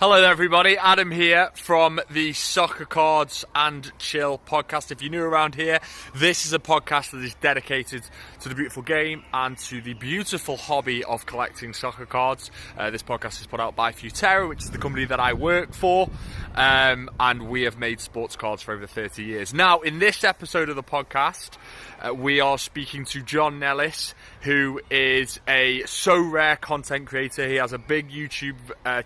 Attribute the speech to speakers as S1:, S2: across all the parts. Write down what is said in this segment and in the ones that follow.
S1: Hello there everybody, Adam here from the Soccer Cards and Chill podcast. If you're new around here, this is a podcast that is dedicated to the beautiful game and to the beautiful hobby of collecting soccer cards. This podcast is put out by Futera, which is the company that I work for, and we have made sports cards for over 30 years. Now, in this episode of the podcast, we are speaking to John Nellis, who is a Sorare content creator. He has a big YouTube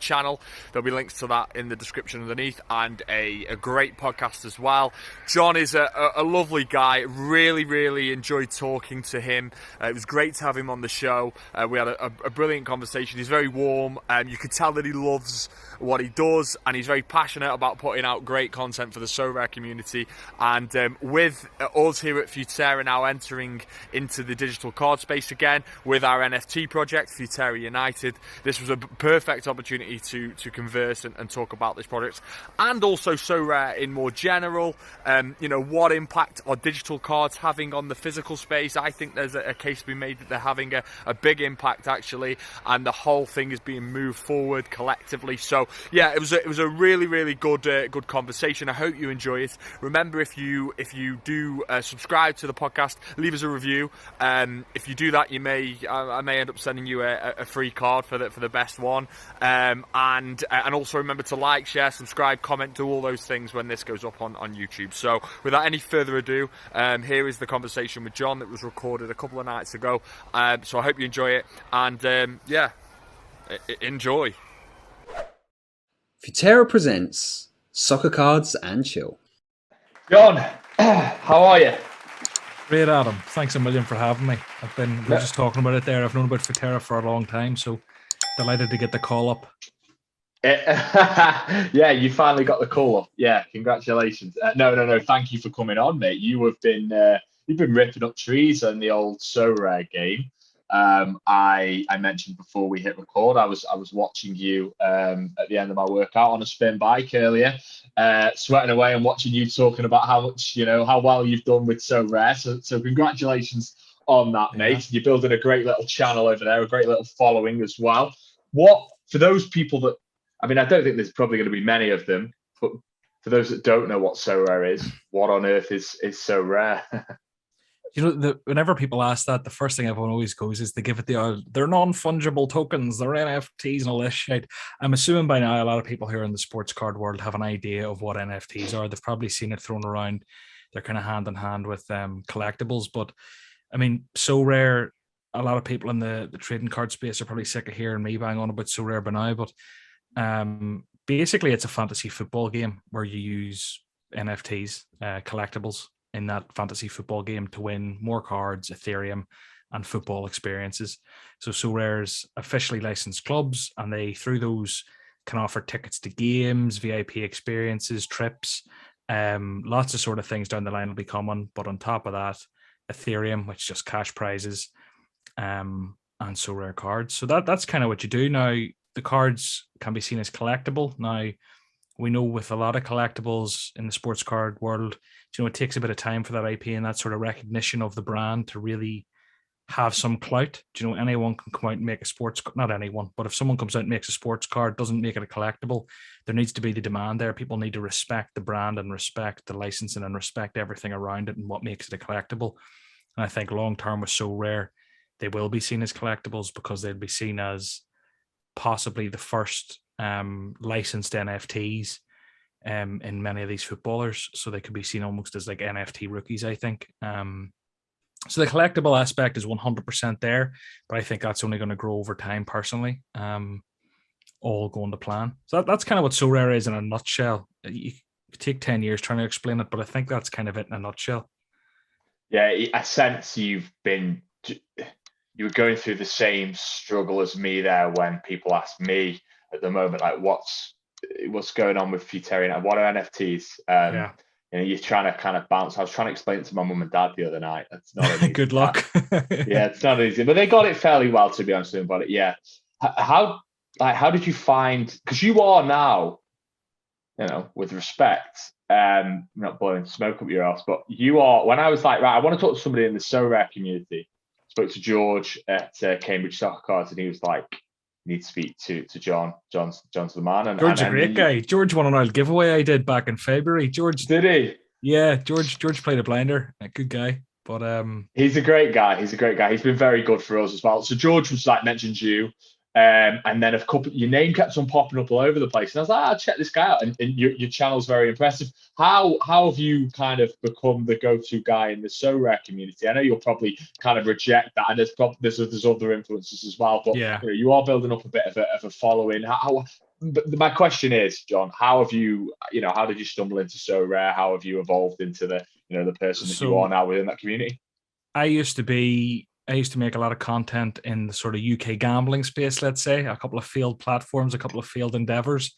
S1: channel. There'll be links to that in the description underneath, and a great podcast as well. John is a lovely guy. Really enjoyed talking to him. It was great to have him on the show. We had a brilliant conversation. He's very warm. You could tell that he loves what he does, and he's very passionate about putting out great content for the Sorare community. And with us here at Futera now entering into the digital card space again with our NFT project, Futera United, this was a perfect opportunity to converse and talk about this project, and also Sorare in more general. What impact are digital cards having on the physical space? I think there's a case to be made that they're having a big impact actually, and the whole thing is being moved forward collectively. So yeah, it was a really good conversation. I hope you enjoy it. Remember, if you do subscribe to the podcast, leave us a review. If you do that, I may end up sending you a free card for the best one. And also remember to like, share, subscribe, comment, do all those things when this goes up on YouTube. So without any further ado, here is the conversation with John that was recorded a couple of nights ago. So I hope you enjoy it, and enjoy.
S2: Futera presents Soccer Cards and Chill.
S3: John, how are you?
S4: Great, Adam. Thanks a million for having me. We're just talking about it there. I've known about Futera for a long time, so delighted to get the call up.
S3: Yeah, you finally got the call up. Yeah, congratulations. No. Thank you for coming on, mate. You've been ripping up trees on the old Sorare game. I mentioned before we hit record, I was watching you at the end of my workout on a spin bike earlier, sweating away and watching you talking about how much, how well you've done with Sorare. So congratulations on that, mate. You're building a great little channel over there, a great little following as well. What, for those people that, I don't think there's probably going to be many of them, but for those that don't know what Sorare is, what on earth is Sorare?
S4: Whenever people ask that, the first thing everyone always goes is they give it they're non-fungible tokens, they're NFTs and all this shit. I'm assuming by now a lot of people here in the sports card world have an idea of what NFTs are. They've probably seen it thrown around. They're kind of hand in hand with collectibles. But Sorare, a lot of people in the trading card space are probably sick of hearing me bang on about Sorare by now. But basically, it's a fantasy football game where you use NFTs, collectibles, in that fantasy football game to win more cards, Ethereum, and football experiences. So Sorare's officially licensed clubs, and they, through those, can offer tickets to games, VIP experiences, trips, lots of sort of things down the line will be coming. But on top of that, Ethereum, which is just cash prizes, and Sorare cards. So that's kind of what you do. Now, the cards can be seen as collectible. Now, we know with a lot of collectibles in the sports card world, it takes a bit of time for that IP and that sort of recognition of the brand to really have some clout. Anyone can come out and make not anyone, but if someone comes out and makes a sports card, doesn't make it a collectible, there needs to be the demand there. People need to respect the brand and respect the licensing and respect everything around it and what makes it a collectible. And I think long term with Sorare, they will be seen as collectibles because they'll be seen as possibly the first licensed NFTs in many of these footballers, so they could be seen almost as like NFT rookies, I think. So the collectible aspect is 100% there, but I think that's only going to grow over time personally, all going to plan. So that's kind of what Sorare is in a nutshell. You could take 10 years trying to explain it, but I think that's kind of it in a nutshell.
S3: Yeah, I sense you were going through the same struggle as me there when people ask me at the moment, like, what's going on with Futera United? What are NFTs? You're trying to kind of bounce. I was trying to explain it to my mum and dad the other night. It's not
S4: good luck.
S3: Yeah, it's not easy, but they got it fairly well, to be honest with them about it. Yeah. How did you find, because you are now, with respect, not blowing smoke up your ass, but you are, when I was like, right, I want to talk to somebody in the Sorare community, spoke to George at Cambridge Soccer Cards, and he was like, need to speak to John. John's the man. And
S4: George's a great guy. George won an old giveaway I did back in February. George
S3: did he?
S4: Yeah, George played a blinder. A good guy. But
S3: he's a great guy. He's been very good for us as well. So George was like mentioned you. And then your name kept on popping up all over the place. And I was like, I'll check this guy out. And your channel's very impressive. How have you kind of become the go-to guy in the Sorare community? I know you'll probably kind of reject that, and there's other influences as well. But
S4: yeah,
S3: you are building up a bit of a following. But my question is, John, how have you, how did you stumble into Sorare? How have you evolved into the person that you are now within that community?
S4: I used to make a lot of content in the sort of UK gambling space, let's say, a couple of failed platforms, a couple of failed endeavors.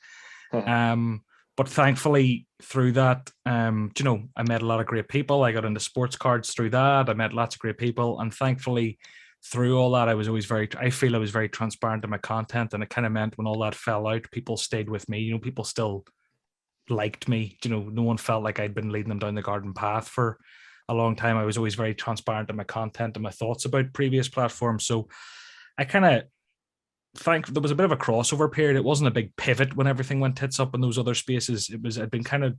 S4: But thankfully through that, I met a lot of great people. I got into sports cards through that. I met lots of great people. And thankfully through all that, I was very transparent in my content. And it kind of meant when all that fell out, people stayed with me. People still liked me. No one felt like I'd been leading them down the garden path for a long time. I was always very transparent in my content and my thoughts about previous platforms. So I kind of there was a bit of a crossover period. It wasn't a big pivot when everything went tits up in those other spaces. I'd been kind of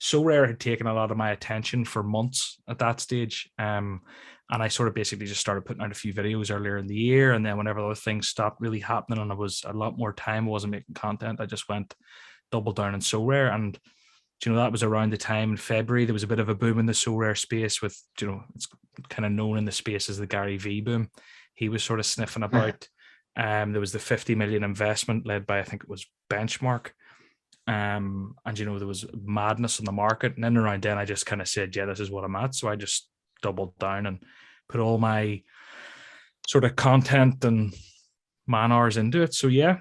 S4: Sorare had taken a lot of my attention for months at that stage. And I sort of basically just started putting out a few videos earlier in the year. And then whenever those things stopped really happening and it was a lot more time, I wasn't making content, I just went double down in Sorare. And that was around the time in February, there was a bit of a boom in the Sorare space with, it's kind of known in the space as the Gary V boom. He was sort of sniffing about. There was the 50 million investment led by, I think it was Benchmark. And, there was madness in the market. And then around then, I just kind of said, yeah, this is what I'm at. So I just doubled down and put all my sort of content and man hours into it. So yeah,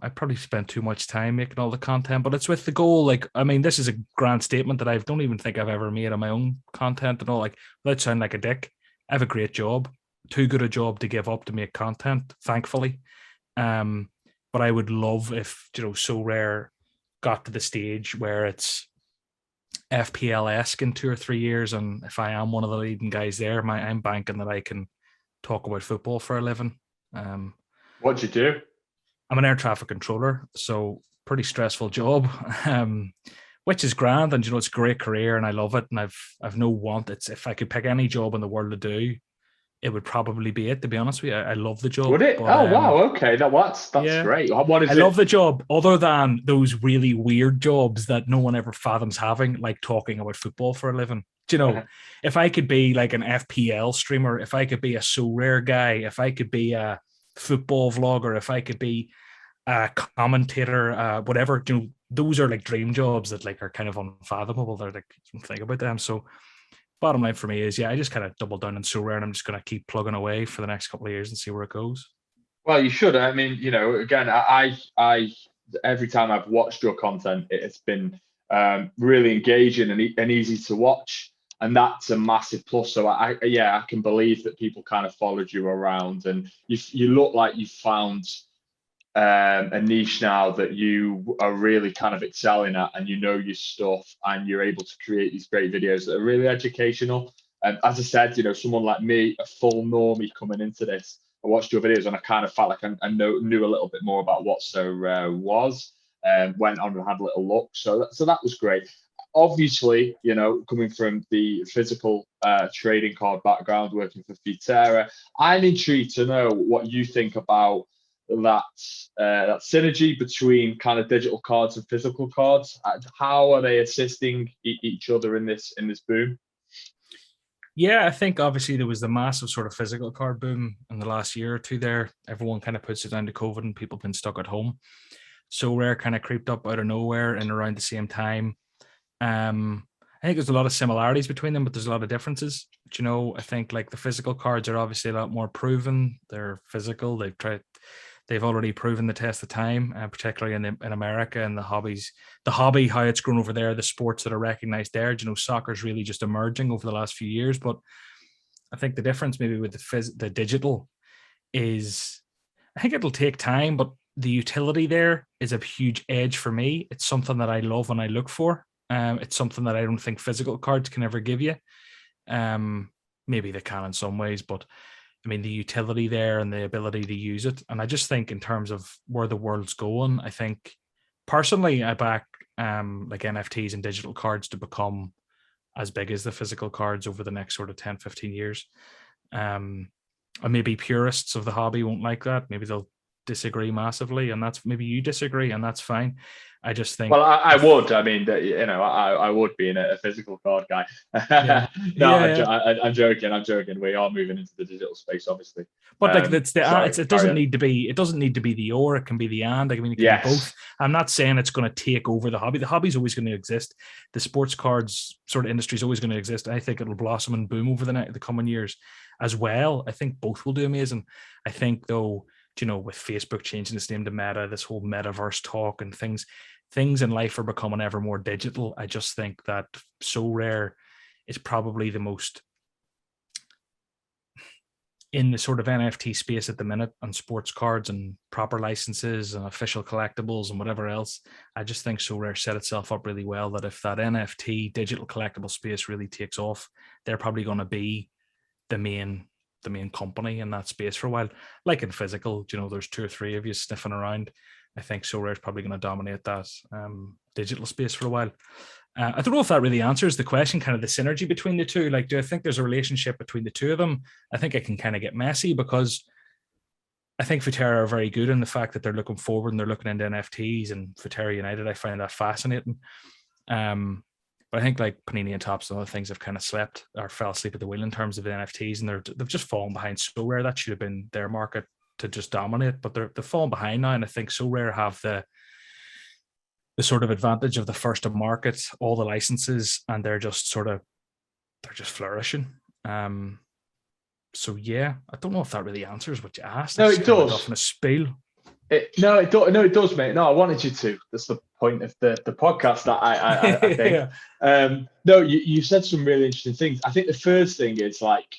S4: I probably spent too much time making all the content, but it's with the goal. This is a grand statement that I don't even think I've ever made on my own content and all. Without sounding like a dick, I have a great job, too good a job to give up to make content, thankfully. But I would love if, Sorare got to the stage where it's FPL-esque in 2 or 3 years. And if I am one of the leading guys there, I'm banking that I can talk about football for a living.
S3: What'd you do?
S4: I'm an air traffic controller, so pretty stressful job, which is grand. And, it's a great career and I love it. And I've no want. If I could pick any job in the world to do, it would probably be it, to be honest with you. I love the job.
S3: Would it? But, wow. Okay. That's great. What is it?
S4: I love the job, other than those really weird jobs that no one ever fathoms having, like talking about football for a living. If I could be like an FPL streamer, if I could be a Sorare guy, if I could be a football vlogger, if I could be a commentator, whatever, those are like dream jobs that are kind of unfathomable. They're like, think about them. So bottom line for me is, I just kind of double down on Sorare and I'm just going to keep plugging away for the next couple of years and see where it goes.
S3: Well, you should. I mean, again, I every time I've watched your content, it's been really engaging and easy to watch. And that's a massive plus. So I can believe that people kind of followed you around, and you look like you found a niche now that you are really kind of excelling at, and your stuff, and you're able to create these great videos that are really educational. And as I said, someone like me, a full normie coming into this, I watched your videos and I kind of felt like I knew a little bit more about what Sorare was, and went on and had a little look. So that was great. Obviously, coming from the physical trading card background, working for Futera, I'm intrigued to know what you think about that synergy between kind of digital cards and physical cards. How are they assisting each other in this boom?
S4: Yeah, I think obviously there was the massive sort of physical card boom in the last year or two there. Everyone kind of puts it down to COVID and people have been stuck at home. Sorare kind of creeped up out of nowhere and around the same time. I think there's a lot of similarities between them, but there's a lot of differences. I think like the physical cards are obviously a lot more proven. They're physical. They've already proven the test of time, particularly in America and the hobby, how it's grown over there, the sports that are recognized there. Soccer's really just emerging over the last few years. But I think the difference maybe with the digital is, I think it'll take time, but the utility there is a huge edge for me. It's something that I love and I look for. It's something that I don't think physical cards can ever give you. Maybe they can in some ways, but I mean, the utility there and the ability to use it. And I just think in terms of where the world's going, I think personally, I back like NFTs and digital cards to become as big as the physical cards over the next sort of 10, 15 years. And maybe purists of the hobby won't like that. Maybe they'll disagree massively, and maybe you disagree, and that's fine. I just think.
S3: Well, I would. I mean, I would be a physical card guy.
S4: Yeah.
S3: No,
S4: Yeah.
S3: I'm joking. I'm joking. We are moving into the digital space, obviously.
S4: But like it doesn't need to be. It doesn't need to be the or. It can be the and. I mean, it can be both. I'm not saying it's going to take over the hobby. The hobby's always going to exist. The sports cards sort of industry is always going to exist. I think it'll blossom and boom over the coming years as well. I think both will do amazing. I think though, with Facebook changing its name to Meta, this whole metaverse talk and things in life are becoming ever more digital. I just think that Sorare is probably the most in the sort of NFT space at the minute on sports cards and proper licenses and official collectibles and whatever else. I just think Sorare set itself up really well that if that NFT digital collectible space really takes off, they're probably going to be the main company in that space for a while. Like in physical, there's 2 or 3 of you sniffing around. I think Sorare is probably going to dominate that digital space for a while. I don't know if that really answers the question, kind of the synergy between the two. Like, do I think there's a relationship between the two of them? I think it can kind of get messy because I think Futera are very good in the fact that they're looking forward and they're looking into NFTs, and Futera United, I find that fascinating. But I think like Panini and Topps and other things have kind of slept or fell asleep at the wheel in terms of the NFTs, and they've just fallen behind Sorare. That should have been their market to just dominate, but they've fallen behind now, and I think Sorare have the sort of advantage of the first to market, all the licenses, and they're just flourishing. So yeah, I don't know if that really answers what you asked.
S3: No, it does.
S4: Off in a spiel.
S3: It does, mate. No, I wanted you to. That's the point of the podcast. That I think. Yeah. No, you said some really interesting things. I think the first thing is like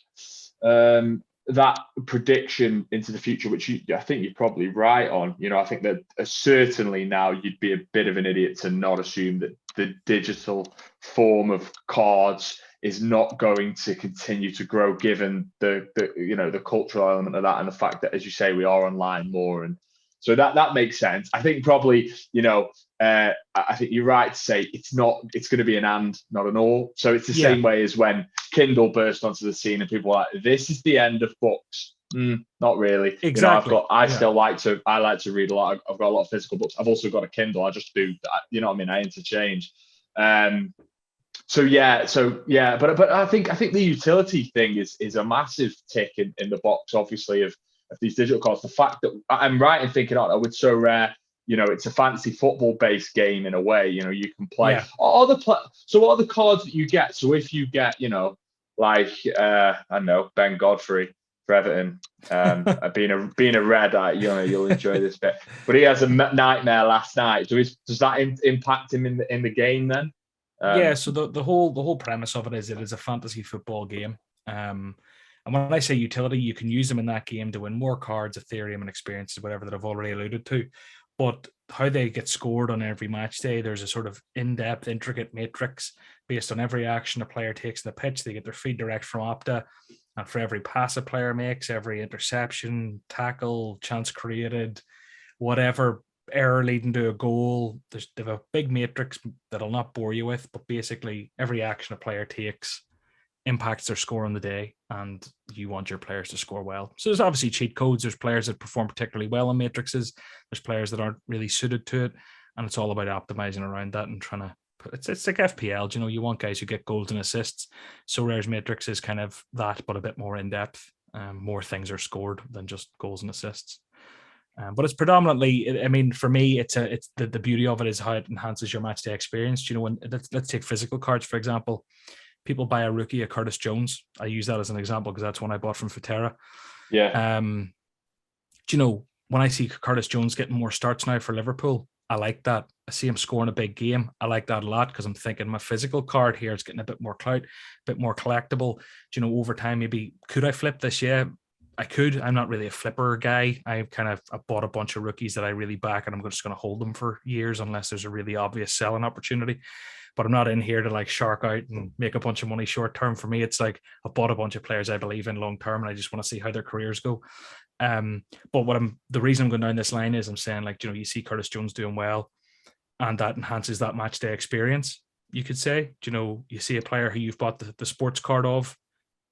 S3: that prediction into the future, which I think you're probably right on. I think that certainly now you'd be a bit of an idiot to not assume that the digital form of cards is not going to continue to grow, given the cultural element of that and the fact that, as you say, we are online more, and so that makes sense. I think probably I think you're right to say it's going to be an and, not an or. So it's the same way as when Kindle burst onto the scene and people were like, this is the end of books. Not really.
S4: Exactly.
S3: I like to read a lot. I've got a lot of physical books. I've also got a Kindle. I just do that. What I mean? I interchange. But I think the utility thing is a massive tick in the box, obviously, of these digital cards. The fact that I'm right in thinking, it's so rare. It's a fantasy football-based game in a way. You can play. Yeah. So what are the cards that you get? So if you get, like I don't know, Ben Godfrey for Everton, being a red, you'll enjoy this bit. But he has a nightmare last night. Does that impact him in the game then?
S4: So the whole premise of it is a fantasy football game. And when I say utility, you can use them in that game to win more cards, Ethereum, and experiences, whatever that I've already alluded to. But how they get scored on every match day, there's a sort of in-depth, intricate matrix based on every action a player takes in the pitch. They get their feed direct from Opta. And for every pass a player makes, every interception, tackle, chance created, whatever error leading to a goal, they have a big matrix that I'll not bore you with, but basically every action a player takes impacts their score on the day, and you want your players to score well. So there's obviously cheat codes. There's players that perform particularly well in matrices. There's players that aren't really suited to it, and it's all about optimizing around that and trying to it's like FPL. You want guys who get goals and assists. Sorare's matrix is kind of that, but a bit more in depth. More things are scored than just goals and assists. But it's predominantly, for me, it's the beauty of it is how it enhances your match day experience. When let's take physical cards, for example. People buy a rookie, a Curtis Jones. I use that as an example because that's one I bought from Futera.
S3: Yeah.
S4: When I see Curtis Jones getting more starts now for Liverpool, I like that. I see him scoring a big game. I like that a lot because I'm thinking my physical card here is getting a bit more clout, a bit more collectible. Over time, maybe could I flip this? Yeah. I could. I'm not really a flipper guy. I bought a bunch of rookies that I really back, and I'm just going to hold them for years unless there's a really obvious selling opportunity. But I'm not in here to like shark out and make a bunch of money short term. For me, it's like I bought a bunch of players I believe in long term, and I just want to see how their careers go. But the reason I'm going down this line is I'm saying, like, you see Curtis Jones doing well, and that enhances that match day experience. You could say, you see a player who you've bought the sports card of,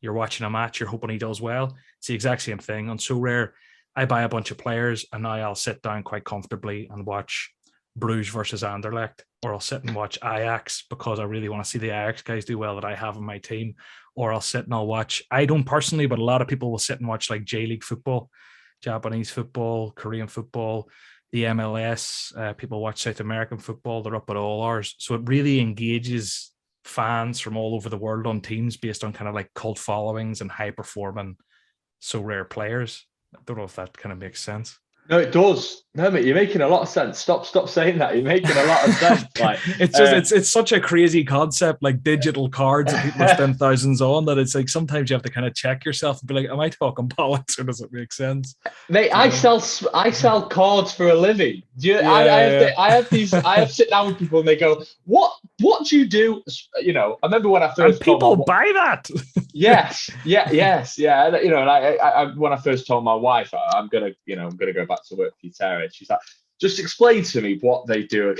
S4: you're watching a match, you're hoping he does well. It's the exact same thing. On Sorare, I buy a bunch of players, and now I'll sit down quite comfortably and watch Bruges versus Anderlecht, or I'll sit and watch Ajax because I really want to see the Ajax guys do well that I have in my team, or I'll sit and I'll watch, I don't personally, but a lot of people will sit and watch like J-League football, Japanese football, Korean football, the MLS, people watch South American football, they're up at all hours. So it really engages fans from all over the world on teams based on kind of like cult followings and high performing Sorare players. I don't know if that kind of makes sense.
S3: No, it does. No, mate, you're making a lot of sense. Stop saying that. You're making a lot of sense. Like,
S4: it's just it's such a crazy concept, like digital cards that people spend thousands on, that it's like sometimes you have to kind of check yourself and be like, am I talking bollocks or does it make sense?
S3: Mate, I sell cards for a living. I sit down with people and they go, what do you do? I remember when I first
S4: and people buy that.
S3: Yes. And I when I first told my wife I'm gonna go back to work for Futera, she's like, just explain to me what they do.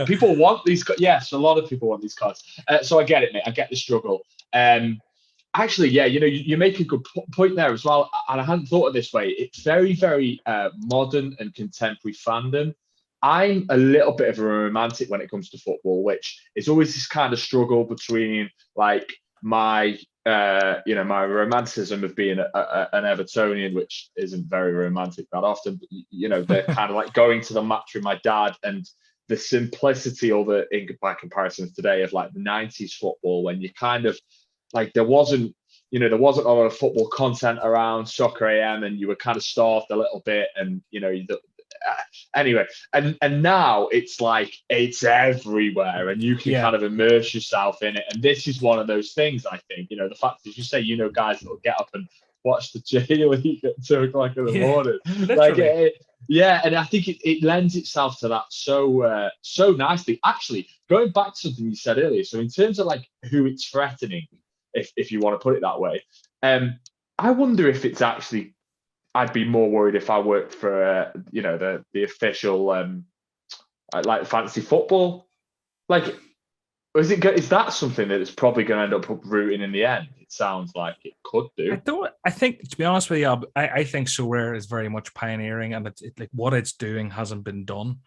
S3: People want these. Yes, a lot of people want these cards. So I get it, mate. I get the struggle. Actually, yeah, you make a good point there as well, and I hadn't thought of this way. It's very, very modern and contemporary fandom. I'm a little bit of a romantic when it comes to football, which is always this kind of struggle between like my my romanticism of being an Evertonian, which isn't very romantic that often. But, they're kind of like going to the match with my dad, and the simplicity by comparison today of like the 90s football, when you kind of like there wasn't a lot of football content around Soccer AM, and you were kind of starved a little bit, and anyway, and now it's like it's everywhere, and you can kind of immerse yourself in it. And this is one of those things. I think the fact that you say guys that will get up and watch the J-League at 2:00 in the morning,
S4: literally.
S3: And I think it lends itself to that so nicely. Actually, going back to something you said earlier, so in terms of like who it's threatening, if you want to put it that way, I wonder if it's actually. I'd be more worried if I worked for the official like fantasy football. Like, is that something that it's probably going to end up uprooting in the end? It sounds like it could do.
S4: I think, to be honest with you, I think Sorare is very much pioneering, and like what it's doing hasn't been done.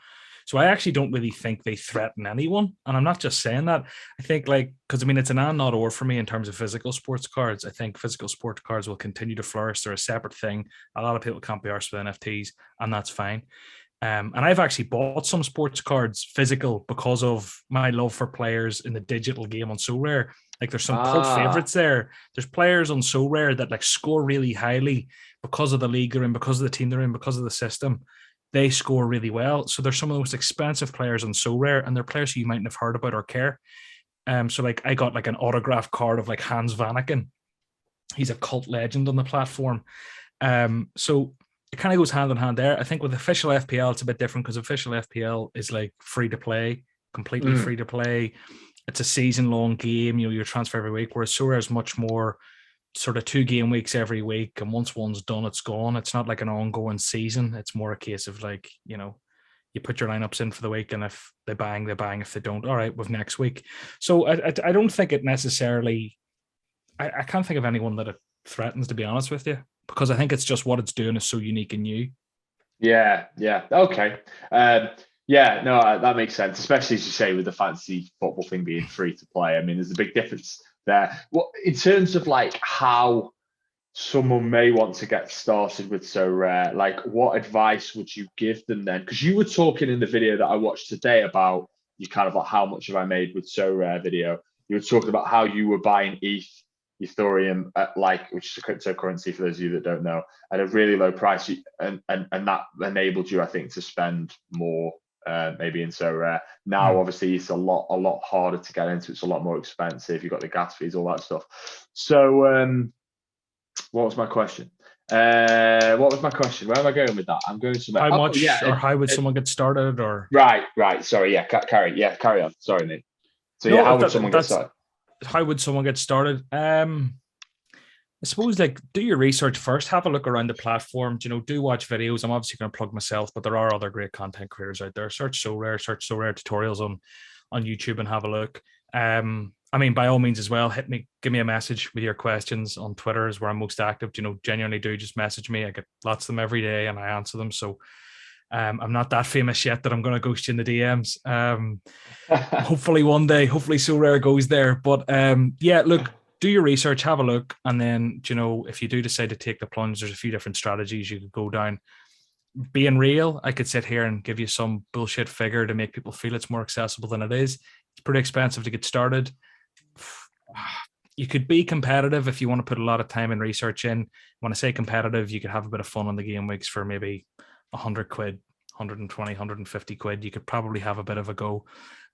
S4: So I actually don't really think they threaten anyone. And I'm not just saying that. I think because it's an and not or for me in terms of physical sports cards. I think physical sports cards will continue to flourish. They're a separate thing. A lot of people can't be arsed with NFTs, and that's fine. And I've actually bought some sports cards physical because of my love for players in the digital game on Sorare. Like there's some cult favorites there. There's players on Sorare that like score really highly because of the league they're in, because of the team they're in, because of the system. They score really well. So they're some of the most expensive players on Sorare, and they're players who you mightn't have heard about or care. So like I got like an autographed card of like Hans Vanaken. He's a cult legend on the platform. So it kind of goes hand in hand there. I think with official FPL, it's a bit different because official FPL is like free to play, completely free to play. It's a season-long game. You transfer every week, whereas Sorare is much more sort of 2 game weeks every week, and once one's done, it's gone. It's not like an ongoing season. It's more a case of like, you put your lineups in for the week, and if they bang, they bang. If they don't, all right, with next week. So I don't think it necessarily. I can't think of anyone that it threatens, to be honest with you, because I think it's just what it's doing is so unique and new.
S3: Yeah. Okay. That makes sense, especially as you say with the fantasy football thing being free to play. I mean, there's a big difference there. Well, in terms of like how someone may want to get started with Sorare, like what advice would you give them then? Because you were talking in the video that I watched today about you kind of like how much have I made with Sorare video. You were talking about how you were buying Ethereum at which is a cryptocurrency for those of you that don't know, at a really low price, and that enabled you, I think, to spend more maybe in Sorare. Now obviously it's a lot harder to get into. It's a lot more expensive. You've got the gas fees, all that stuff. So What was my question? What was my question? Where am I going with that? I'm going somewhere.
S4: How much
S3: yeah.
S4: or how would someone get started? Or
S3: Right. Sorry. Yeah. Carry on. Sorry, Nick. So yeah,
S4: no,
S3: how would someone get
S4: that's
S3: started?
S4: how would someone get started? I suppose like do your research first, have a look around the platform, do watch videos. I'm obviously going to plug myself, but there are other great content creators out there. Search Sorare tutorials on YouTube and have a look. I mean, by all means as well, give me a message with your questions on Twitter is where I'm most active. Genuinely do just message me. I get lots of them every day and I answer them. So I'm not that famous yet that I'm going to ghost you in the DMs. Hopefully one day, hopefully Sorare goes there. But yeah, look, do your research, have a look, and then if you do decide to take the plunge, there's a few different strategies you could go down. Being real, I could sit here and give you some bullshit figure to make people feel it's more accessible than it is. It's pretty expensive to get started. You could be competitive if you want to put a lot of time and research in. When I say competitive, you could have a bit of fun on the game weeks for maybe 100 quid, 120, 150 quid. You could probably have a bit of a go.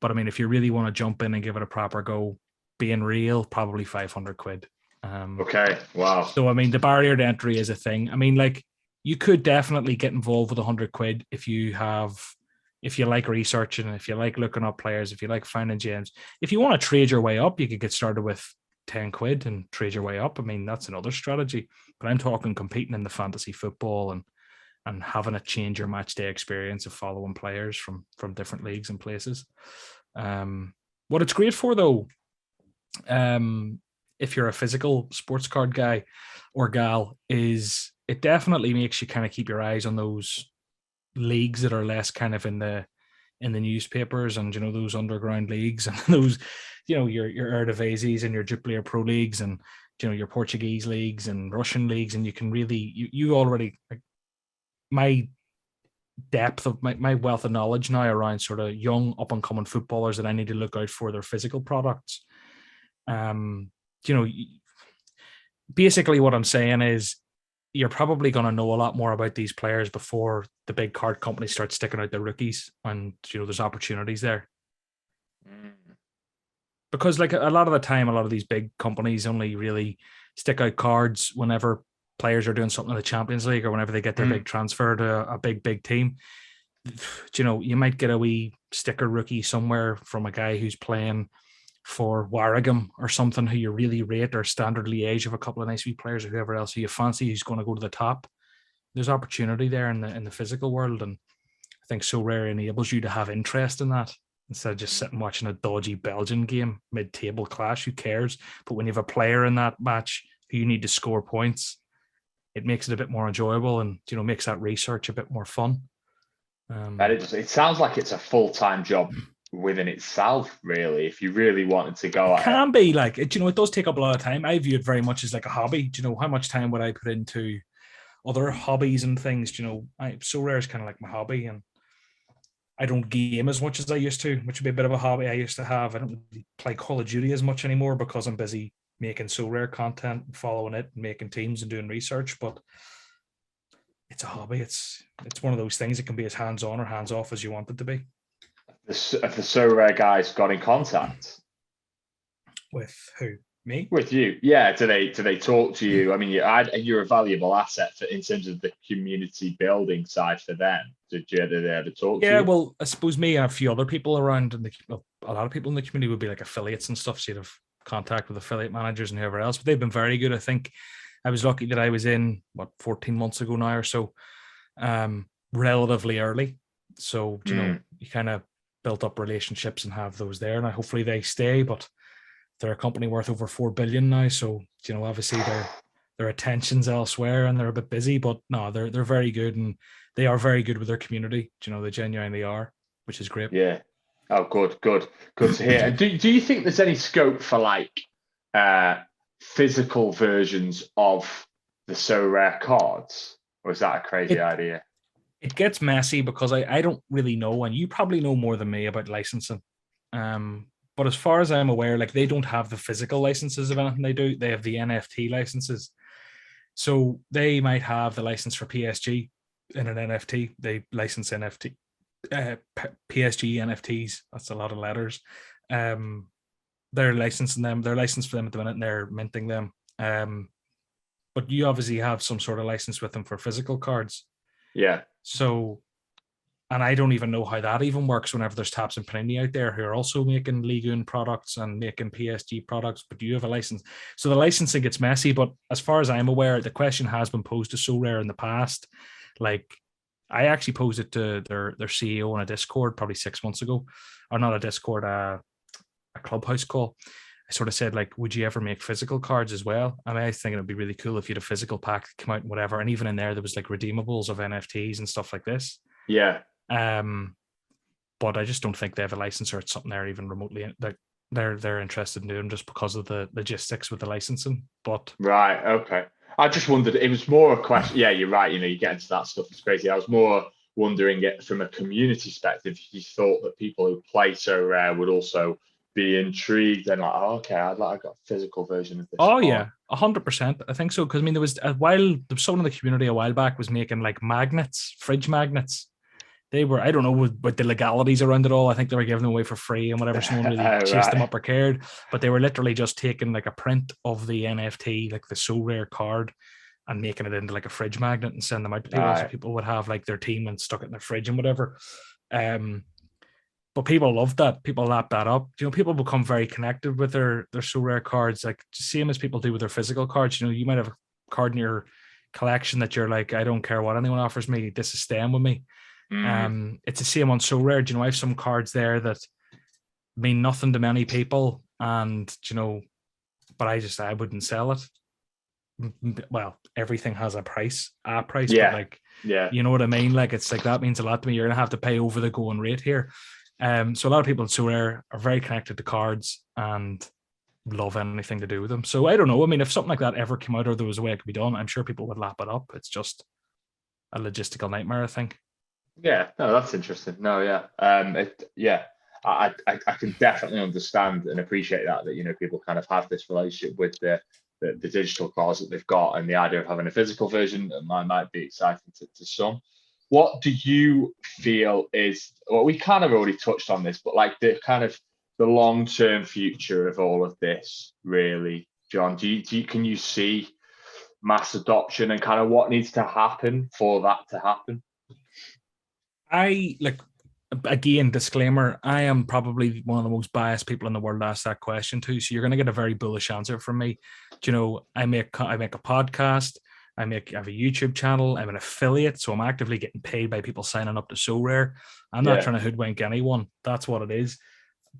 S4: But I mean, if you really want to jump in and give it a proper go, being real, probably 500 quid.
S3: Okay. Wow.
S4: So, I mean, the barrier to entry is a thing. I mean, like, you could definitely get involved with 100 quid if you like researching, if you like looking up players, if you like finding gems. If you want to trade your way up, you could get started with 10 quid and trade your way up. I mean, that's another strategy. But I'm talking competing in the fantasy football and having a change your match day experience of following players from different leagues and places. What it's great for, though, if you're a physical sports card guy or gal, is it definitely makes you kind of keep your eyes on those leagues that are less kind of in the newspapers and those underground leagues and those your Eredivisie and your Jupiler Pro leagues and your Portuguese leagues and Russian leagues, and you can really you already like my depth of my wealth of knowledge now around sort of young up and coming footballers that I need to look out for their physical products. Basically what I'm saying is you're probably going to know a lot more about these players before the big card companies start sticking out their rookies, and there's opportunities there. Because like a lot of the time, a lot of these big companies only really stick out cards whenever players are doing something in the Champions League or whenever they get their big transfer to a big team. You might get a wee sticker rookie somewhere from a guy who's playing for Warringam or something who you really rate, or Standard Liège of a couple of nice wee players or whoever else who you fancy who's going to go to the top. There's opportunity there in the physical world, and I think Sorare enables you to have interest in that instead of just sitting watching a dodgy Belgian game mid-table clash. Who cares? But when you have a player in that match who you need to score points, it makes it a bit more enjoyable and makes that research a bit more fun.
S3: It sounds like it's a full-time job within itself, really, if you really wanted to go at it.
S4: Can be like it, it does take up a lot of time. I view it very much as like a hobby. How much time would I put into other hobbies and things? Sorare is kind of like my hobby, and I don't game as much as I used to, which would be a bit of a hobby I used to have. I don't really play Call of Duty as much anymore because I'm busy making Sorare content, following it, and making teams and doing research. But it's a hobby. It's one of those things. It can be as hands-on or hands-off as you want it to be.
S3: Have the Sorare guys got in contact
S4: with who? Me?
S3: With you? Yeah. Do they talk to you? I mean, you're a valuable asset in terms of the community building side for them. Did they ever talk to you?
S4: Yeah, well, I suppose me and a few other people around, a lot of people in the community would be like affiliates and stuff. So you'd have contact with affiliate managers and whoever else. But they've been very good. I think I was lucky that I was in 14 months ago now or so, relatively early. So you kind of built up relationships and have those there, and hopefully they stay. But they're a company worth over 4 billion now, so obviously their attention's elsewhere and they're a bit busy. But no, they're very good, and they are very good with their community. They genuinely are, which is great.
S3: Yeah. Oh, good to hear. And do you think there's any scope for like physical versions of the Sorare cards, or is that a crazy idea?
S4: It gets messy because I don't really know, and you probably know more than me about licensing. But as far as I'm aware, like they don't have the physical licenses of anything they do. They have the NFT licenses. So they might have the license for PSG in an NFT. They license NFT, PSG NFTs. That's a lot of letters. They're licensing them. They're licensed for them at the minute, and they're minting them. but you obviously have some sort of license with them for physical cards.
S3: Yeah.
S4: So, and I don't even know how that even works whenever there's Taps and Panini out there who are also making Ligue 1 products and making PSG products, but you have a license. So the licensing gets messy, but as far as I'm aware, the question has been posed to Sorare in the past. Like, I actually posed it to their CEO on a Discord probably 6 months ago, or not a Discord, a Clubhouse call. I sort of said, like, would you ever make physical cards as well? I mean, I think it'd be really cool if you had a physical pack that come out and whatever. And even in there was like redeemables of NFTs and stuff like this.
S3: Yeah.
S4: But I just don't think they have a license or it's something they're even remotely that they're interested in doing just because of the logistics with the licensing. But
S3: right, okay. I just wondered. It was more a question. Yeah, you're right. You get into that stuff. It's crazy. I was more wondering it from a community perspective. You thought that people who play Sorare would also be intrigued and like, oh, okay, I got a physical version of this.
S4: Oh yeah, 100%. I think so because I mean there was someone in the community a while back was making like magnets, fridge magnets. They were, I don't know what the legalities around it all. I think they were giving them away for free and whatever. Someone really chased them up or cared, but they were literally just taking like a print of the NFT, like the Sorare card, and making it into like a fridge magnet and send them out to people. So people would have like their team and stuck it in their fridge and whatever. But people love that. People lap that up. People become very connected with their Sorare cards, like same as people do with their physical cards. You might have a card in your collection that you're like, I don't care what anyone offers me. This is staying with me. It's the same on Sorare. I have some cards there that mean nothing to many people, and but I wouldn't sell it. Well, everything has a price, but like, you know what I mean? Like, it's like, that means a lot to me. You're gonna have to pay over the going rate here. So a lot of people in Sorare are very connected to cards and love anything to do with them. So I don't know. I mean, if something like that ever came out or there was a way it could be done, I'm sure people would lap it up. It's just a logistical nightmare, I think.
S3: Yeah, no, that's interesting. No, yeah, I can definitely understand and appreciate that people kind of have this relationship with the digital cards that they've got, and the idea of having a physical version might be exciting to some. What do you feel is, well, we kind of already touched on this, but like the kind of the long-term future of all of this, really, John? Can you see mass adoption and kind of what needs to happen for that to happen?
S4: Again, disclaimer, I am probably one of the most biased people in the world to ask that question to. So you're going to get a very bullish answer from me. I make a podcast. I have a YouTube channel. I'm an affiliate. So I'm actively getting paid by people signing up to Sorare. I'm not trying to hoodwink anyone. That's what it is.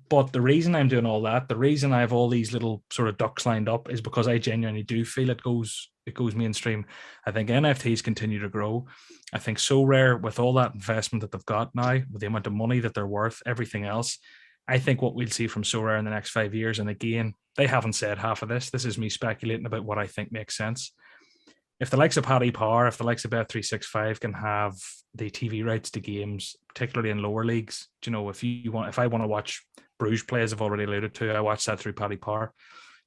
S4: But the reason I'm doing all that, the reason I have all these little sort of ducks lined up is because I genuinely do feel it goes mainstream. I think NFTs continue to grow. I think Sorare, with all that investment that they've got now, with the amount of money that they're worth, everything else, I think what we'll see from Sorare in the next 5 years, and again, they haven't said half of this. This is me speculating about what I think makes sense. If the likes of Paddy Power, if the likes of Bet365 can have the TV rights to games, particularly in lower leagues, if I want to watch Bruges play, as I've already alluded to, I watch that through Paddy Power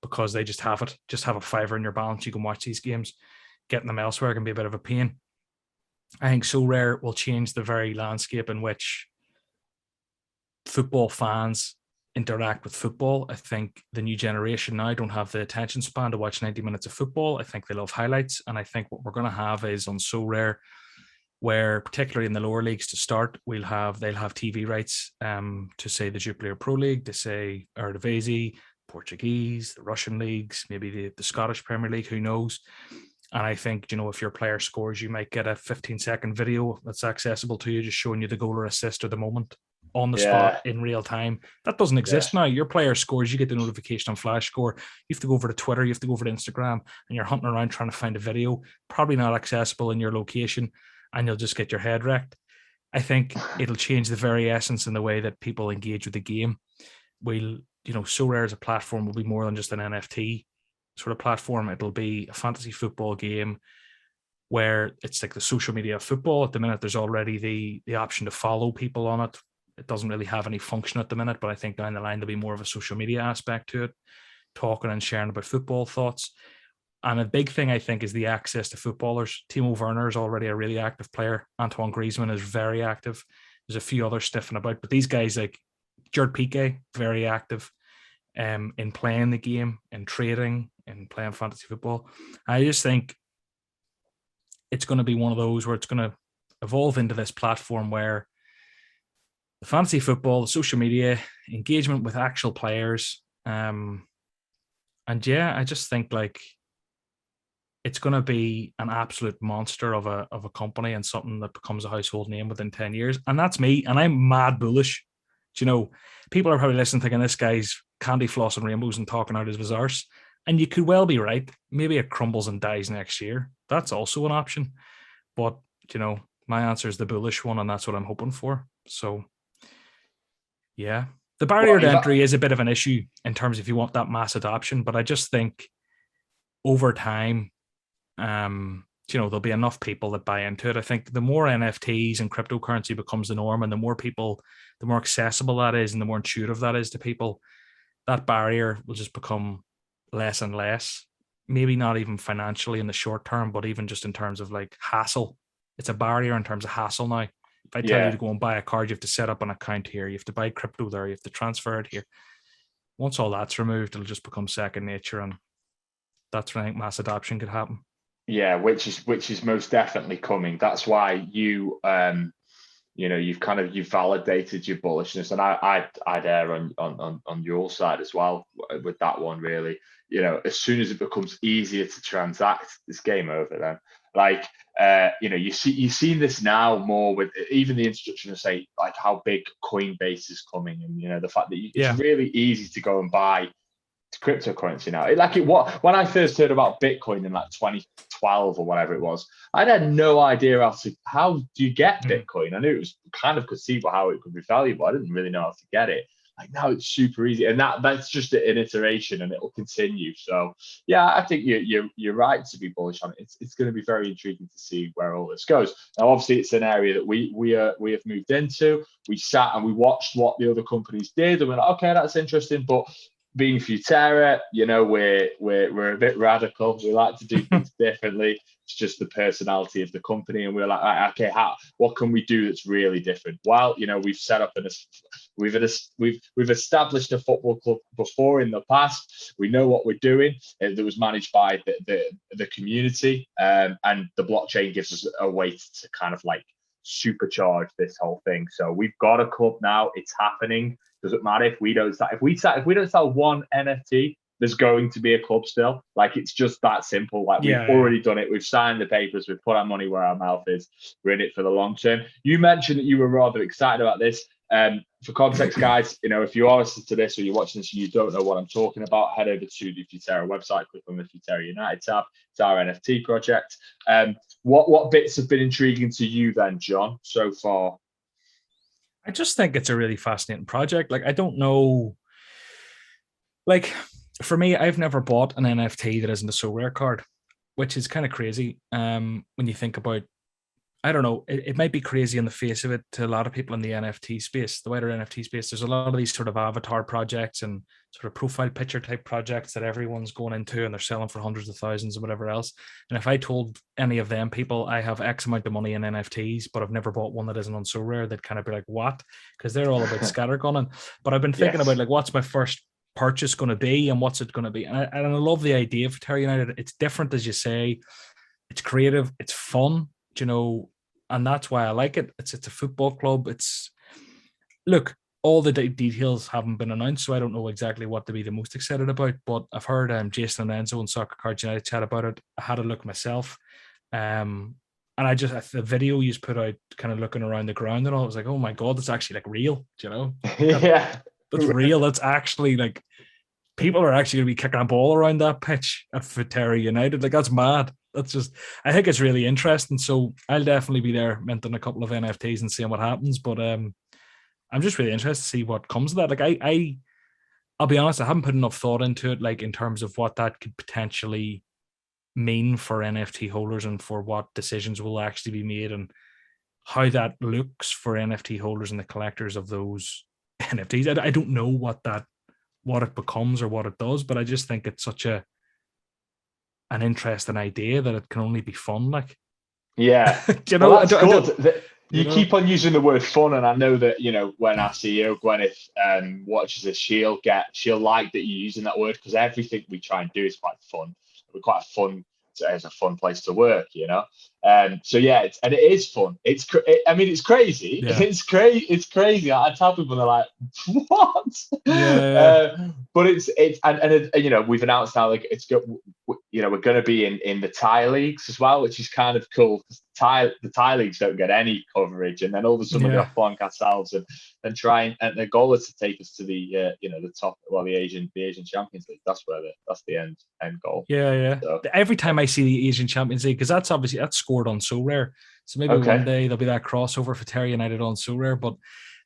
S4: because they just have it. Just have a fiver in your balance. You can watch these games. Getting them elsewhere can be a bit of a pain. I think Sorare will change the very landscape in which football fans interact with football. I think the new generation now don't have the attention span to watch 90 minutes of football. I think they love highlights. And I think what we're going to have is on Sorare, where particularly in the lower leagues to start, they'll have TV rights to say the Jupiler Pro League, to say Eredivisie, Portuguese, the Russian leagues, maybe the Scottish Premier League, who knows? And I think, if your player scores, you might get a 15-second video that's accessible to you, just showing you the goal or assist or the moment on the spot in real time. That doesn't exist now. Your player scores, you get the notification on Flash Score. You have to go over to Twitter, you have to go over to Instagram, and you're hunting around trying to find a video, probably not accessible in your location, and you'll just get your head wrecked. I think it'll change the very essence in the way that people engage with the game. Sorare as a platform will be more than just an NFT sort of platform. It'll be a fantasy football game where it's like the social media of football. At the minute, there's already the option to follow people on it. It doesn't really have any function at the minute, but I think down the line there'll be more of a social media aspect to it, talking and sharing about football thoughts. And a big thing, I think, is the access to footballers. Timo Werner is already a really active player. Antoine Griezmann is very active. There's a few others stiffing about, but these guys like Gerd Piqué, very active in playing the game, in trading, in playing fantasy football. I just think it's going to be one of those where it's going to evolve into this platform where the fantasy football, the social media, engagement with actual players, and yeah, I just think like it's going to be an absolute monster of a company and something that becomes a household name within 10 years. And that's me. And I'm mad bullish. Do you know, people are probably listening thinking this guy's candy floss and rainbows and talking out his arse. And you could well be right. Maybe it crumbles and dies next year. That's also an option. But, you know, my answer is the bullish one, and that's what I'm hoping for. So, yeah. The barrier to entry is a bit of an issue in terms of if you want that mass adoption. But I just think over time, you know, there'll be enough people that buy into it. I think the more NFTs and cryptocurrency becomes the norm, and the more people, the more accessible that is, and the more intuitive that is to people, that barrier will just become less and less. Maybe not even financially in the short term, but even just in terms of like hassle. It's a barrier in terms of hassle now. If I tell you to go and buy a card, you have to set up an account here. You have to buy crypto there. You have to transfer it here. Once all that's removed, it'll just become second nature, and that's when I think mass adoption could happen.
S3: Yeah, which is most definitely coming. That's why you you've validated your bullishness, and I'd err on your side as well with that one. Really, you know, as soon as it becomes easier to transact, it's game over. Then, like, you've seen this now more with even the introduction of, say, like how big Coinbase is coming, and you know the fact that it's really easy to go and buy cryptocurrency now. When I first heard about Bitcoin in like 2012 or whatever it was, I had no idea how do you get Bitcoin. I knew it was kind of conceivable how it could be valuable. I didn't really know how to get it. Like now it's super easy, and that's just an iteration, and it will continue. So yeah, I think you're right to be bullish on it. It's going to be very intriguing to see where all this goes. Now, obviously, it's an area that we have moved into. We sat and we watched what the other companies did, and we're like, okay, that's interesting, but being Futera, you know, we're a bit radical. We like to do things differently. It's just the personality of the company, and we're like, right, okay, what can we do that's really different? Well, you know, we've set up we've established a football club before in the past. We know what we're doing. That was managed by the community, and the blockchain gives us a way to kind of like supercharge this whole thing. So we've got a club now. It's happening. Doesn't matter if we don't sell one NFT, there's going to be a club still. Like, it's just that simple. Like, we've already done it. We've signed the papers. We've put our money where our mouth is. We're in it for the long term. You mentioned that you were rather excited about this. For context, guys, you know, if you are listening to this or you're watching this and you don't know what I'm talking about, head over to the Futera website, click on the Futera United tab. It's our NFT project. What bits have been intriguing to you then, John, so far?
S4: I just think it's a really fascinating project. Like, I don't know, like, for me, I've never bought an NFT that isn't a Sorare card, which is kind of crazy. When you think about, I don't know, it might be crazy on the face of it to a lot of people in the NFT space, the wider NFT space. There's a lot of these sort of avatar projects and sort of profile picture type projects that everyone's going into, and they're selling for hundreds of thousands and whatever else. And if I told any of them people I have X amount of money in NFTs, but I've never bought one that isn't on Sorare, they'd kind of be like, what? Because they're all about scattergunning. But I've been thinking about, like, what's my first purchase going to be and what's it going to be? And I love the idea of Futera United. It's different, as you say. It's creative. It's fun, you know, and that's why I like it. It's a football club. Look, all the details haven't been announced, so I don't know exactly what to be the most excited about. But I've heard Jason and Enzo and Soccer Cards United chat about it. I had a look myself, and the video you put out, kind of looking around the ground and all, I was like, oh my god, that's actually like real. You know, that's real. That's actually like people are actually going to be kicking a ball around that pitch at Futera United. Like, that's mad. That's just, I think it's really interesting. So I'll definitely be there minting a couple of NFTs and seeing what happens. But I'm just really interested to see what comes of that. Like, I'll be honest, I haven't put enough thought into it, like in terms of what that could potentially mean for NFT holders and for what decisions will actually be made and how that looks for NFT holders and the collectors of those NFTs. I don't know what it becomes or what it does, but I just think it's such an interesting idea that it can only be fun. Like,
S3: yeah,
S4: you know,
S3: well, that's good. You keep on using the word fun, and I know that, you know, when our CEO Gwyneth watches this, she'll like that you're using that word, because everything we try and do is quite fun. We're quite a fun it's a fun place to work, you know. So yeah, it is fun. It's crazy.
S4: Yeah.
S3: It's crazy. I tell people, they're like, what?
S4: Yeah.
S3: But it's you know, we've announced now, like, you know, we're going to be in the Thai leagues as well, which is kind of cool, because the Thai leagues don't get any coverage, and then all of a sudden we're going to plonk ourselves and try, and the goal is to take us to the you know, the top, well, the Asian Champions League. That's the end goal.
S4: Yeah.
S3: So,
S4: Every time I see the Asian Champions League, because that's scored on Sorare, so maybe one day there'll be that crossover for Futera United on Sorare. But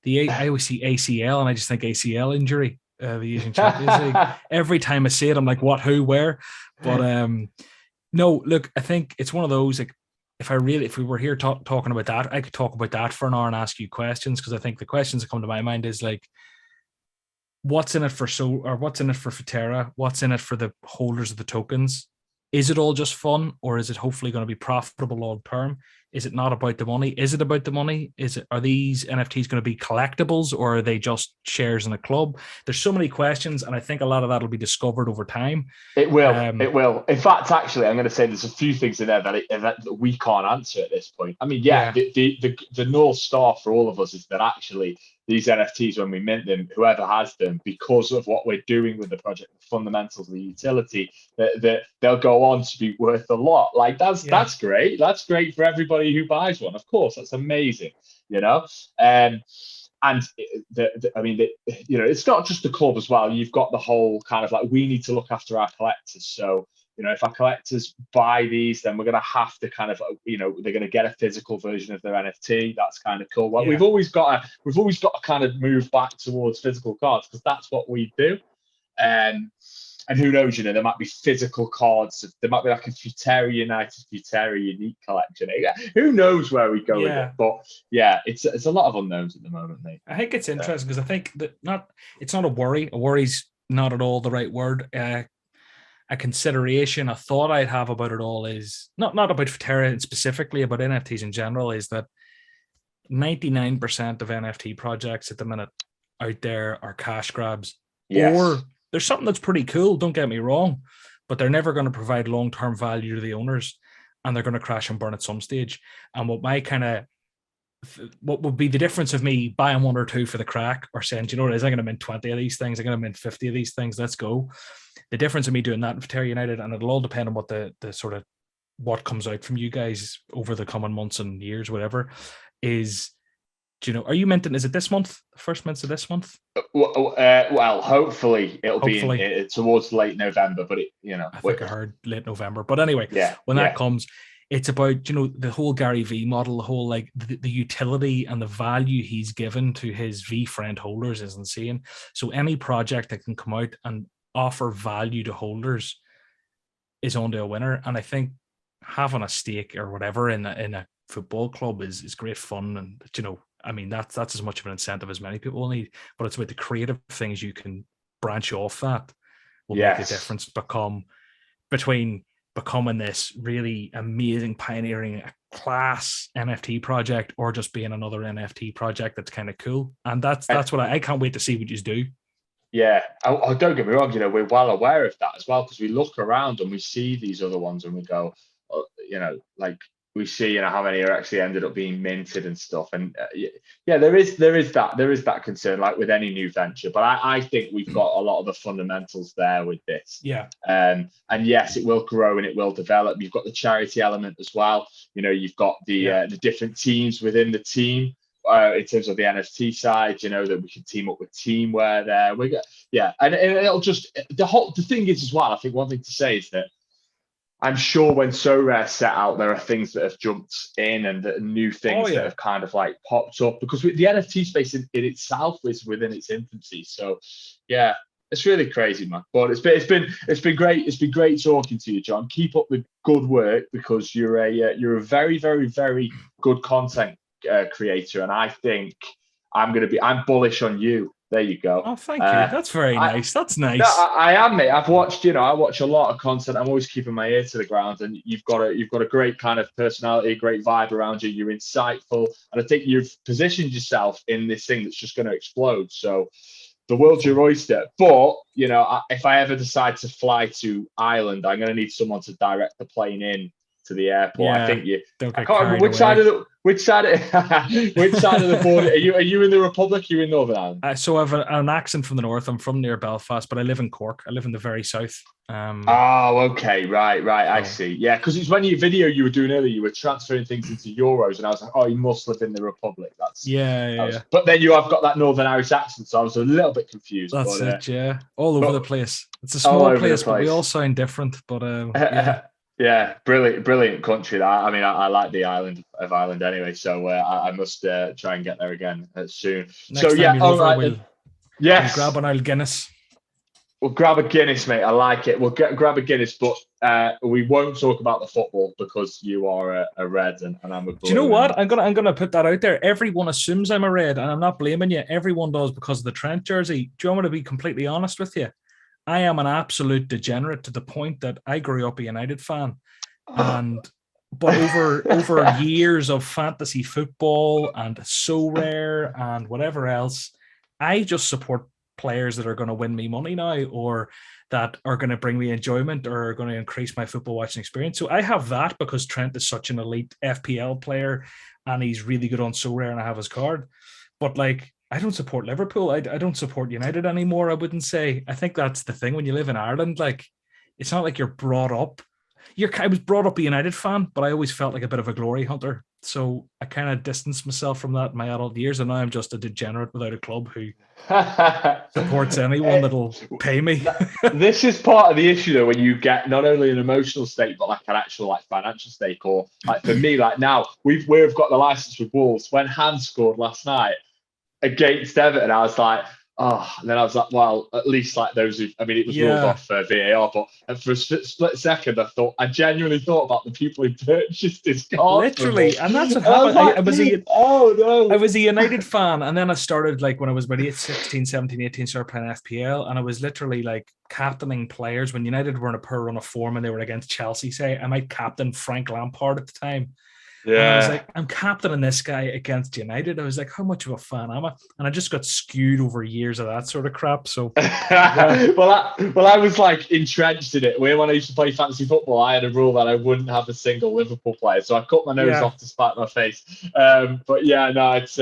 S4: I always see ACL, and I just think ACL injury. The Asian Champions League. Every time I see it, I'm like, what, who, where? But no, look, I think it's one of those, like, if we were here talking about that, I could talk about that for an hour and ask you questions, because I think the questions that come to my mind is like, what's in it for what's in it for Futera? What's in it for the holders of the tokens? Is it all just fun, or is it hopefully going to be profitable long term? Is it not about the money? Is it about the money? Are these NFTs going to be collectibles, or are they just shares in a club? There's so many questions, and I think a lot of that will be discovered over time.
S3: It will. It will. In fact, actually, I'm going to say there's a few things in there that we can't answer at this point. I mean, the North Star for all of us is that actually these NFTs, when we mint them, whoever has them, because of what we're doing with the project, the fundamentals, the utility, that they'll go on to be worth a lot. Like, that's great. That's great for everybody who buys one. Of course, that's amazing. You know. And you know, it's not just the club as well. You've got the whole kind of like, we need to look after our collectors. So, you know, if our collectors buy these, then we're going to have to kind of, you know, they're going to get a physical version of their NFT. That's kind of cool. Well, we've always got to kind of move back towards physical cards, because that's what we do. And who knows, you know, there might be physical cards. There might be like a Futera United, Futera Unique collection. Who knows where we go with it? But yeah, it's a lot of unknowns at the moment, mate.
S4: I think it's interesting, because I think that it's not a worry. A worry's not at all the right word. A consideration, a thought I'd have about it all is not about Futera specifically, about NFTs in general, is that 99% of NFT projects at the minute out there are cash grabs.
S3: Yes.
S4: Or there's something that's pretty cool, don't get me wrong, but they're never going to provide long-term value to the owners, and they're going to crash and burn at some stage. And what would be the difference of me buying one or two for the crack, or saying, you know what it is, I'm going to mint 20 of these things, I'm going to mint 50 of these things, let's go. The difference of me doing that in Futera United, and it'll all depend on what the sort of what comes out from you guys over the coming months and years, whatever, is, do you know, are you minting, is it this month? First mints of this month?
S3: Well, hopefully it'll be towards late November, but I
S4: think I heard late November. But anyway, when that comes, it's about, you know, the whole Gary V model, the whole, like, the utility and the value he's given to his V friend holders is insane. So any project that can come out and offer value to holders is onto a winner. And I think having a stake or whatever in a football club is great fun. And, you know, I mean, that's as much of an incentive as many people will need, but it's about the creative things you can branch off that will make a difference between becoming this really amazing, pioneering, class NFT project, or just being another NFT project that's kind of cool. And that's what I can't wait to see what you do.
S3: Yeah, don't get me wrong, you know, we're well aware of that as well, because we look around and we see these other ones and we go, you know, like, we see, you know, how many are actually ended up being minted and stuff. And there is that concern, like with any new venture. But I think we've got a lot of the fundamentals there with this.
S4: Yeah.
S3: And yes, it will grow and it will develop. You've got the charity element as well. You know, you've got the different teams within the team. In terms of the NFT side, you know, that we can team up with teamwear there. And it'll just, the thing is as well, I think one thing to say is that I'm sure when Sorare set out, there are things that have jumped in and new things that have kind of like popped up, because the NFT space in itself is within its infancy. So yeah, it's really crazy, man. But it's been great. It's been great talking to you, John. Keep up the good work, because you're a very, very, very good content creator, and I think I'm bullish on you. There you go.
S4: Oh, thank you. That's very nice. That's nice.
S3: No, I am, mate. I watch a lot of content. I'm always keeping my ear to the ground, and you've got a great kind of personality, a great vibe around you. You're insightful, and I think you've positioned yourself in this thing that's just going to explode. So, the world's your oyster. But if I ever decide to fly to Ireland, I'm going to need someone to direct the plane in to the airport. I think
S4: don't
S3: I
S4: get
S3: can't remember
S4: carried away.
S3: which side of the border are you in the Republic? Are you in Northern Ireland?
S4: So I have an accent from the north. I'm from near Belfast, but I live in Cork. I live in the very south.
S3: Oh, okay, right. I see. Yeah, because it's when your video you were doing earlier, you were transferring things into euros, and I was like, oh, you must live in the Republic.
S4: Yeah.
S3: But then you have got that Northern Irish accent, so I was a little bit confused.
S4: That's
S3: but,
S4: it. Yeah, all over the place. It's a
S3: all
S4: small
S3: over the
S4: place, but we all
S3: place.
S4: sound different. But yeah.
S3: Yeah, brilliant country. I mean, I like the island of Ireland anyway, so I must try and get there again soon.
S4: Next
S3: So
S4: time
S3: yeah,
S4: you're
S3: all
S4: over,
S3: right.
S4: we'll
S3: Yes,
S4: grab an old Guinness.
S3: we'll grab a Guinness, mate. I like it. We'll grab a Guinness, but we won't talk about the football because you are a red and I'm a blue.
S4: Do you know what? I'm gonna put that out there. Everyone assumes I'm a red, and I'm not blaming you. Everyone does because of the Trent jersey. Do you want me to be completely honest with you? I am an absolute degenerate to the point that I grew up a United fan, but over years of fantasy football and Sorare and whatever else, I just support players that are going to win me money now, or that are going to bring me enjoyment, or are going to increase my football watching experience. So I have that because Trent is such an elite FPL player and he's really good on Sorare, and I have his card. But like, I don't support Liverpool. I don't support United anymore, I wouldn't say. I think that's the thing when you live in Ireland. Like, it's not like you're brought up. I was brought up a United fan, but I always felt like a bit of a glory hunter. So I kind of distanced myself from that in my adult years, and now I'm just a degenerate without a club who supports anyone that'll pay me.
S3: This is part of the issue, though, when you get not only an emotional stake, but like an actual like financial stake. Or like for me, like now we've got the license with Wolves. When Hans scored last night against Everton, I was like, oh, and then I was like, well, at least like those who, I mean, it was ruled off VAR, but for a split second, I genuinely thought about the people who purchased his card.
S4: Literally, and that's what happened.
S3: I was
S4: a United fan, and then I started, like, when I was about 16, 17, 18, started playing FPL, and I was literally like captaining players when United were in a poor run of form and they were against Chelsea. Say, I might captain Frank Lampard at the time. Yeah. And I was like, I'm captaining this guy against United. I was like, how much of a fan am I? And I just got skewed over years of that sort of crap. So,
S3: yeah. well, I was like entrenched in it. When I used to play fantasy football, I had a rule that I wouldn't have a single Liverpool player. So I cut my nose off to spite my face. But yeah, no, it's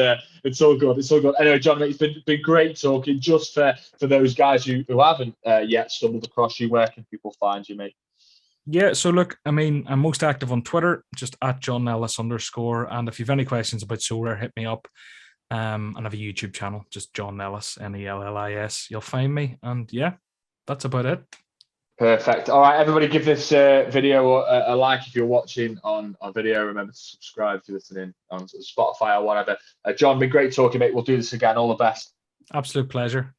S3: all good. It's all good. Anyway, John, it's been great talking. Just for those guys who haven't yet stumbled across you, where can people find you, mate?
S4: Yeah, so look, I mean, I'm most active on Twitter, just at John Nellis _. And if you've any questions about Sorare, hit me up. And I have a YouTube channel, just John Nellis, Nellis. You'll find me. And yeah, that's about it.
S3: Perfect. All right, everybody, give this video a like if you're watching on video. Remember to subscribe if you're listening on Spotify or whatever. John, been great talking, mate. We'll do this again. All the best.
S4: Absolute pleasure.